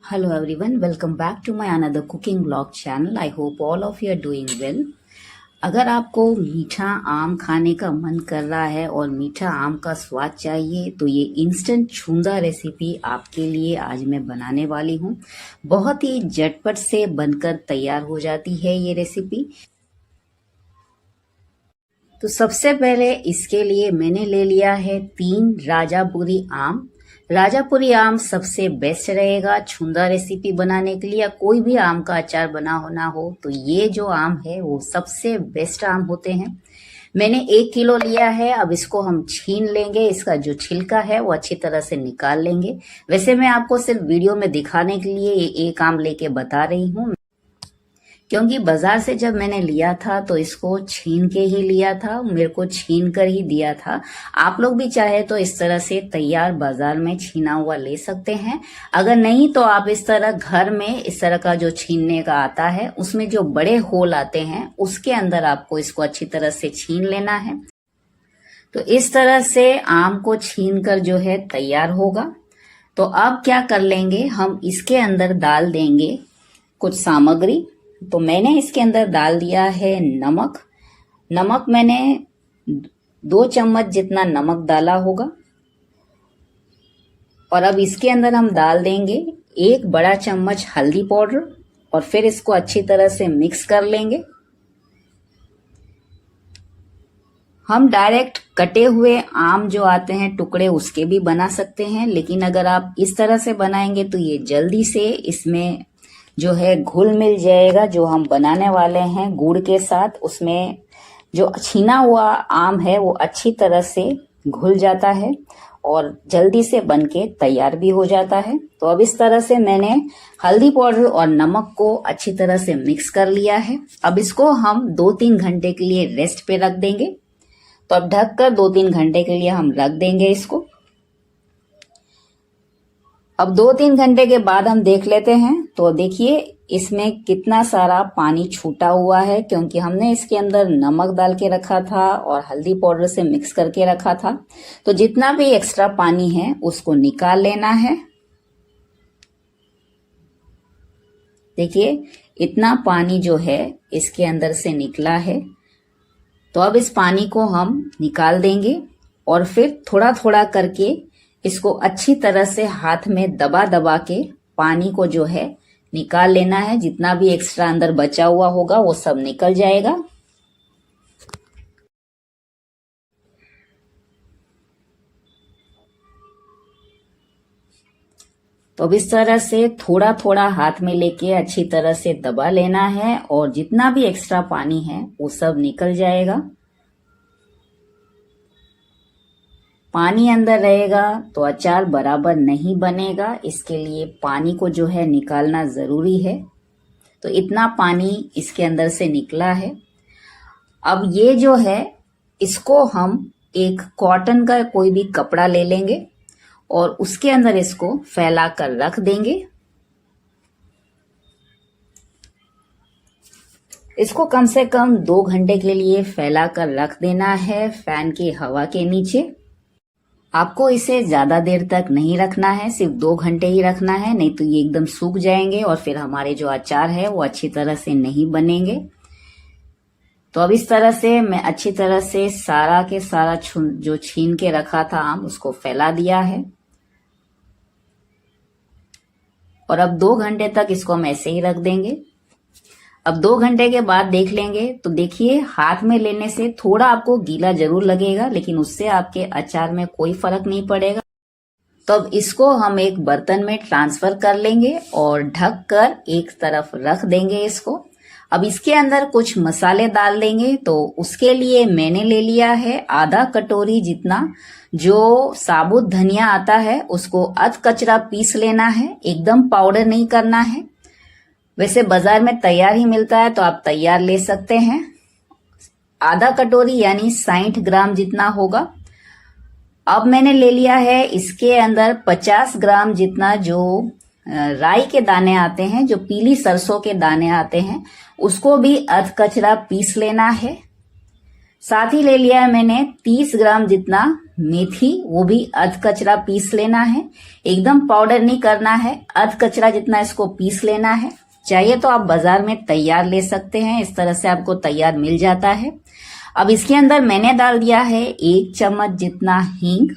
Hello everyone, welcome back to my another cooking vlog channel. I hope all of you are doing well. अगर आपको मीठा आम खाने का मन कर रहा है और मीठा आम का स्वाद चाहिए तो ये इंस्टेंट छूंदा रेसिपी आपके लिए आज मैं बनाने वाली हूँ। बहुत ही झटपट से बनकर तैयार हो जाती है ये रेसिपी। तो सबसे पहले इसके लिए मैंने ले लिया है 3 राजापुरी आम। राजापुरी आम सबसे बेस्ट रहेगा छुंदा रेसिपी बनाने के लिए, या कोई भी आम का अचार बना होना हो तो ये जो आम है वो सबसे बेस्ट आम होते हैं। मैंने 1 किलो लिया है। अब इसको हम छीन लेंगे, इसका जो छिलका है वो अच्छी तरह से निकाल लेंगे। वैसे मैं आपको सिर्फ वीडियो में दिखाने के लिए ये एक आम लेके बता रही हूँ, क्योंकि बाजार से जब मैंने लिया था तो इसको छीन के ही लिया था, मेरे को छीन कर ही दिया था। आप लोग भी चाहे तो इस तरह से तैयार बाजार में छीना हुआ ले सकते हैं। अगर नहीं तो आप इस तरह घर में इस तरह का जो छीनने का आता है उसमें जो बड़े होल आते हैं उसके अंदर आपको इसको अच्छी तरह से छीन लेना है। तो इस तरह से आम को छीन कर जो है तैयार होगा। तो अब क्या कर लेंगे, हम इसके अंदर डाल देंगे कुछ सामग्री। तो मैंने इसके अंदर डाल दिया है नमक। नमक मैंने 2 चम्मच जितना नमक डाला होगा। और अब इसके अंदर हम डाल देंगे 1 बड़ा चम्मच हल्दी पाउडर और फिर इसको अच्छी तरह से मिक्स कर लेंगे। हम डायरेक्ट कटे हुए आम जो आते हैं टुकड़े उसके भी बना सकते हैं, लेकिन अगर आप इस तरह से बनाएंगे तो ये जल्दी से इसमें जो है घुल मिल जाएगा। जो हम बनाने वाले हैं गुड़ के साथ, उसमें जो छीना हुआ आम है वो अच्छी तरह से घुल जाता है और जल्दी से बनके तैयार भी हो जाता है। तो अब इस तरह से मैंने हल्दी पाउडर और नमक को अच्छी तरह से मिक्स कर लिया है। अब इसको हम 2-3 घंटे के लिए रेस्ट पे रख देंगे। तो अब ढककर 2-3 घंटे के लिए हम रख देंगे इसको। अब 2-3 घंटे के बाद हम देख लेते हैं। तो देखिए इसमें कितना सारा पानी छूटा हुआ है, क्योंकि हमने इसके अंदर नमक डाल के रखा था और हल्दी पाउडर से मिक्स करके रखा था। तो जितना भी एक्स्ट्रा पानी है उसको निकाल लेना है। देखिए इतना पानी जो है इसके अंदर से निकला है। तो अब इस पानी को हम निकाल देंगे और फिर थोड़ा थोड़ा करके इसको अच्छी तरह से हाथ में दबा दबा के पानी को जो है निकाल लेना है। जितना भी एक्स्ट्रा अंदर बचा हुआ होगा वो सब निकल जाएगा। तो अब इस तरह से थोड़ा थोड़ा हाथ में लेके अच्छी तरह से दबा लेना है और जितना भी एक्स्ट्रा पानी है वो सब निकल जाएगा। पानी अंदर रहेगा तो अचार बराबर नहीं बनेगा, इसके लिए पानी को जो है निकालना जरूरी है। तो इतना पानी इसके अंदर से निकला है। अब ये जो है इसको हम एक कॉटन का कोई भी कपड़ा ले लेंगे और उसके अंदर इसको फैला कर रख देंगे। इसको कम से कम 2 घंटे के लिए फैला कर रख देना है फैन की हवा के नीचे। आपको इसे ज्यादा देर तक नहीं रखना है, सिर्फ 2 घंटे ही रखना है, नहीं तो ये एकदम सूख जाएंगे और फिर हमारे जो अचार है वो अच्छी तरह से नहीं बनेंगे। तो अब इस तरह से मैं अच्छी तरह से सारा के सारा जो छीन के रखा था आम उसको फैला दिया है। और अब 2 घंटे तक इसको हम ऐसे ही रख देंगे। अब 2 घंटे के बाद देख लेंगे तो देखिए हाथ में लेने से थोड़ा आपको गीला जरूर लगेगा, लेकिन उससे आपके अचार में कोई फर्क नहीं पड़ेगा। तो अब इसको हम एक बर्तन में ट्रांसफर कर लेंगे और ढक कर एक तरफ रख देंगे इसको। अब इसके अंदर कुछ मसाले डाल देंगे। तो उसके लिए मैंने ले लिया है आधा कटोरी जितना जो साबुत धनिया आता है, उसको अध कचरा पीस लेना है, एकदम पाउडर नहीं करना है। वैसे बाजार में तैयार ही मिलता है तो आप तैयार ले सकते हैं। आधा कटोरी यानी 60 ग्राम जितना होगा। अब मैंने ले लिया है इसके अंदर 50 ग्राम जितना जो राई के दाने आते हैं, जो पीली सरसों के दाने आते हैं, उसको भी अध कचरा पीस लेना है। साथ ही ले लिया है मैंने 30 ग्राम जितना मेथी, वो भी अध कचरा पीस लेना है, एकदम पाउडर नहीं करना है, अध कचरा जितना इसको पीस लेना है। चाहिए तो आप बाजार में तैयार ले सकते हैं, इस तरह से आपको तैयार मिल जाता है। अब इसके अंदर मैंने डाल दिया है 1 चम्मच जितना हींग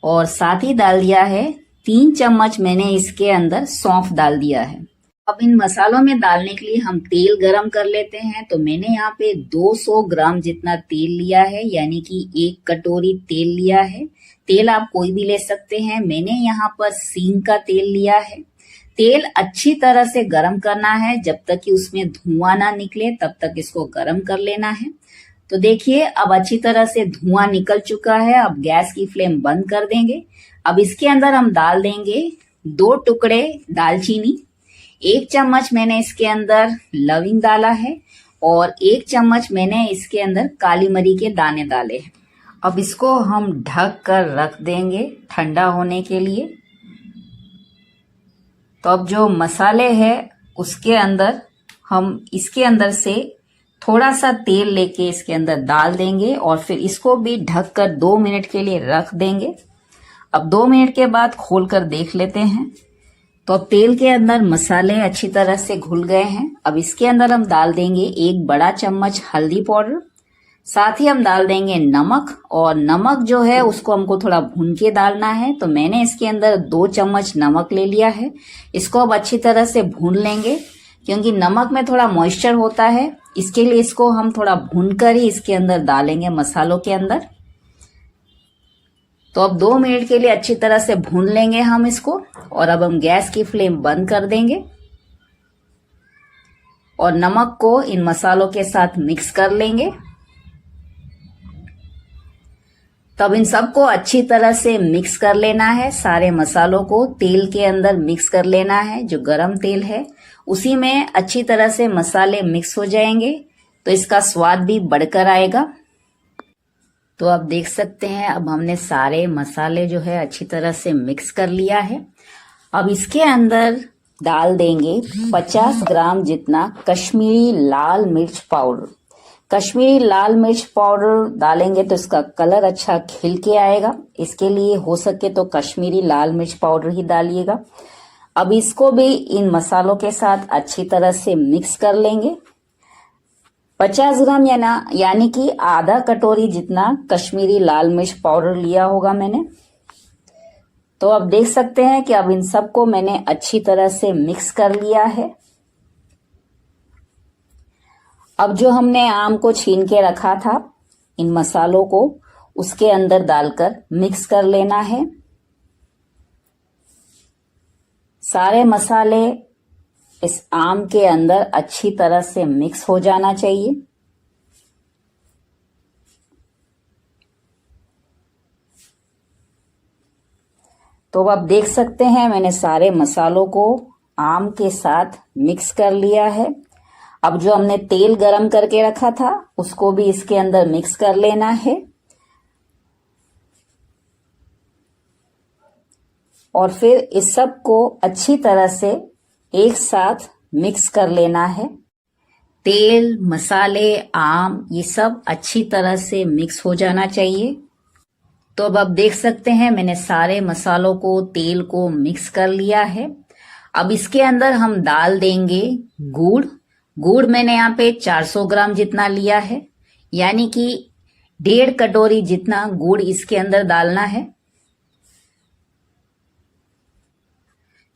और साथ ही डाल दिया है 3 चम्मच मैंने इसके अंदर सौंफ डाल दिया है। अब इन मसालों में डालने के लिए हम तेल गरम कर लेते हैं। तो मैंने यहाँ पे 200 ग्राम जितना तेल लिया है, यानी कि 1 कटोरी तेल लिया है। तेल आप कोई भी ले सकते हैं, मैंने यहाँ पर सींग का तेल लिया है। तेल अच्छी तरह से गरम करना है, जब तक कि उसमें धुआं ना निकले तब तक इसको गरम कर लेना है। तो देखिए अब अच्छी तरह से धुआं निकल चुका है। अब गैस की फ्लेम बंद कर देंगे। अब इसके अंदर हम डाल देंगे 2 टुकड़े दालचीनी, 1 चम्मच मैंने इसके अंदर लविंग डाला है और 1 चम्मच मैंने इसके अंदर काली मरी के दाने डाले हैं। अब इसको हम ढक कर रख देंगे ठंडा होने के लिए। तो अब जो मसाले हैं उसके अंदर हम इसके अंदर से थोड़ा सा तेल लेके इसके अंदर डाल देंगे और फिर इसको भी ढककर 2 मिनट के लिए रख देंगे। अब 2 मिनट के बाद खोल कर देख लेते हैं। तो अब तेल के अंदर मसाले अच्छी तरह से घुल गए हैं। अब इसके अंदर हम डाल देंगे 1 बड़ा चम्मच हल्दी पाउडर, साथ ही हम डाल देंगे नमक। और नमक जो है उसको हमको थोड़ा भून के डालना है। तो मैंने इसके अंदर 2 चम्मच नमक ले लिया है। इसको अब अच्छी तरह से भून लेंगे, क्योंकि नमक में थोड़ा मॉइस्चर होता है, इसके लिए इसको हम थोड़ा भूनकर ही इसके अंदर डालेंगे मसालों के अंदर। तो अब 2 मिनट के लिए अच्छी तरह से भून लेंगे हम इसको। और अब हम गैस की फ्लेम बंद कर देंगे और नमक को इन मसालों के साथ मिक्स कर लेंगे। तब इन सबको अच्छी तरह से मिक्स कर लेना है। सारे मसालों को तेल के अंदर मिक्स कर लेना है, जो गरम तेल है उसी में अच्छी तरह से मसाले मिक्स हो जाएंगे, तो इसका स्वाद भी बढ़कर आएगा। तो आप देख सकते हैं अब हमने सारे मसाले जो है अच्छी तरह से मिक्स कर लिया है। अब इसके अंदर डाल देंगे 50 ग्राम जितना कश्मीरी लाल मिर्च पाउडर। कश्मीरी लाल मिर्च पाउडर डालेंगे तो इसका कलर अच्छा खिल के आएगा, इसके लिए हो सके तो कश्मीरी लाल मिर्च पाउडर ही डालिएगा। अब इसको भी इन मसालों के साथ अच्छी तरह से मिक्स कर लेंगे। 50 ग्राम यानी कि आधा कटोरी जितना कश्मीरी लाल मिर्च पाउडर लिया होगा मैंने। तो अब देख सकते हैं कि अब इन सबको मैंने अच्छी तरह से मिक्स कर लिया है। अब जो हमने आम को छीन के रखा था, इन मसालों को उसके अंदर डालकर मिक्स कर लेना है। सारे मसाले इस आम के अंदर अच्छी तरह से मिक्स हो जाना चाहिए। तो अब देख सकते हैं मैंने सारे मसालों को आम के साथ मिक्स कर लिया है। अब जो हमने तेल गरम करके रखा था उसको भी इसके अंदर मिक्स कर लेना है और फिर इस सब को अच्छी तरह से एक साथ मिक्स कर लेना है। तेल, मसाले, आम ये सब अच्छी तरह से मिक्स हो जाना चाहिए। तो अब आप देख सकते हैं मैंने सारे मसालों को, तेल को मिक्स कर लिया है। अब इसके अंदर हम डाल देंगे गुड़। गुड़ मैंने यहाँ पे 400 ग्राम जितना लिया है, यानी कि 1.5 कटोरी जितना गुड़ इसके अंदर डालना है।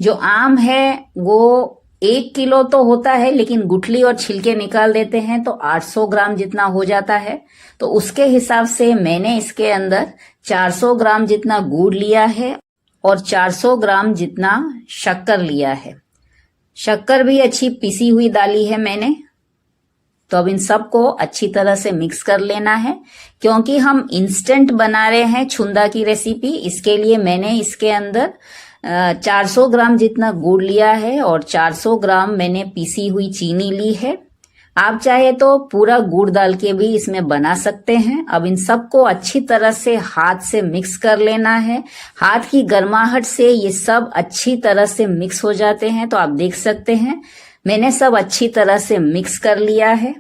जो आम है वो 1 किलो तो होता है, लेकिन गुठली और छिलके निकाल देते हैं तो 800 ग्राम जितना हो जाता है। तो उसके हिसाब से मैंने इसके अंदर 400 ग्राम जितना गुड़ लिया है और 400 ग्राम जितना शक्कर लिया है। शक्कर भी अच्छी पिसी हुई डाली है मैंने। तो अब इन सबको अच्छी तरह से मिक्स कर लेना है, क्योंकि हम इंस्टेंट बना रहे हैं छुंदा की रेसिपी। इसके लिए मैंने इसके अंदर 400 ग्राम जितना गुड़ लिया है और 400 ग्राम मैंने पीसी हुई चीनी ली है। आप चाहे तो पूरा गुड़ डाल के भी इसमें बना सकते हैं। अब इन सबको अच्छी तरह से हाथ से मिक्स कर लेना है। हाथ की गर्माहट से ये सब अच्छी तरह से मिक्स हो जाते हैं। तो आप देख सकते हैं मैंने सब अच्छी तरह से मिक्स कर लिया है।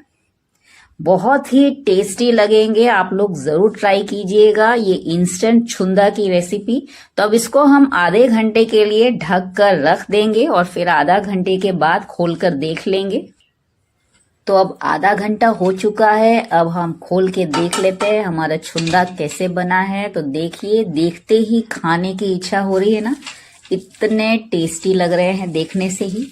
बहुत ही टेस्टी लगेंगे, आप लोग जरूर ट्राई कीजिएगा ये इंस्टेंट छुंदा की रेसिपी। तो अब इसको हम आधे घंटे के लिए ढक कर रख देंगे और फिर आधा घंटे के बाद खोलकर देख लेंगे। तो अब आधा घंटा हो चुका है, अब हम खोल के देख लेते हैं हमारा छुंदा कैसे बना है। तो देखिए, देखते ही खाने की इच्छा हो रही है ना, इतने टेस्टी लग रहे हैं देखने से ही।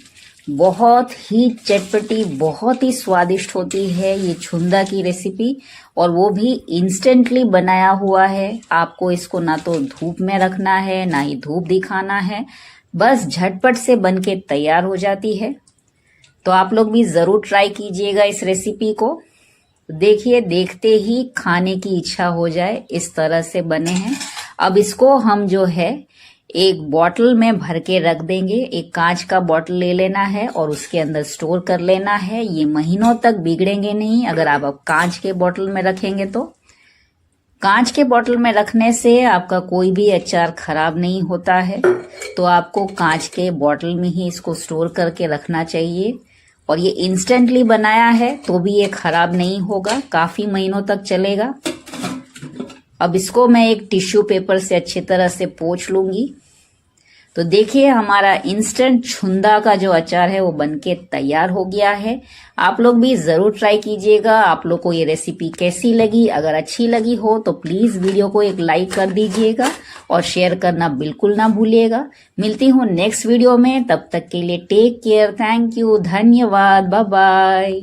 बहुत ही चटपटी, बहुत ही स्वादिष्ट होती है ये छुंदा की रेसिपी, और वो भी इंस्टेंटली बनाया हुआ है। आपको इसको ना तो धूप में रखना है ना ही धूप दिखाना है, बस झटपट से बनके तैयार हो जाती है। तो आप लोग भी जरूर ट्राई कीजिएगा इस रेसिपी को। देखिए, देखते ही खाने की इच्छा हो जाए, इस तरह से बने हैं। अब इसको हम जो है एक बॉटल में भर के रख देंगे। एक कांच का बॉटल ले लेना है और उसके अंदर स्टोर कर लेना है। ये महीनों तक बिगड़ेंगे नहीं अगर आप अब कांच के बॉटल में रखेंगे तो। कांच के बॉटल में रखने से आपका कोई भी अचार खराब नहीं होता है। तो आपको कांच के बॉटल में ही इसको स्टोर करके रखना चाहिए। और ये इंस्टेंटली बनाया है तो भी ये खराब नहीं होगा, काफी महीनों तक चलेगा। अब इसको मैं एक टिश्यू पेपर से अच्छी तरह से पोंछ लूंगी। तो देखिए, हमारा इंस्टेंट छुंदा का जो अचार है वो बनके तैयार हो गया है। आप लोग भी जरूर ट्राई कीजिएगा। आप लोग को ये रेसिपी कैसी लगी? अगर अच्छी लगी हो तो प्लीज वीडियो को एक लाइक कर दीजिएगा और शेयर करना बिल्कुल ना भूलिएगा। मिलती हूँ नेक्स्ट वीडियो में, तब तक के लिए टेक केयर, थैंक यू, धन्यवाद, बाय बाय।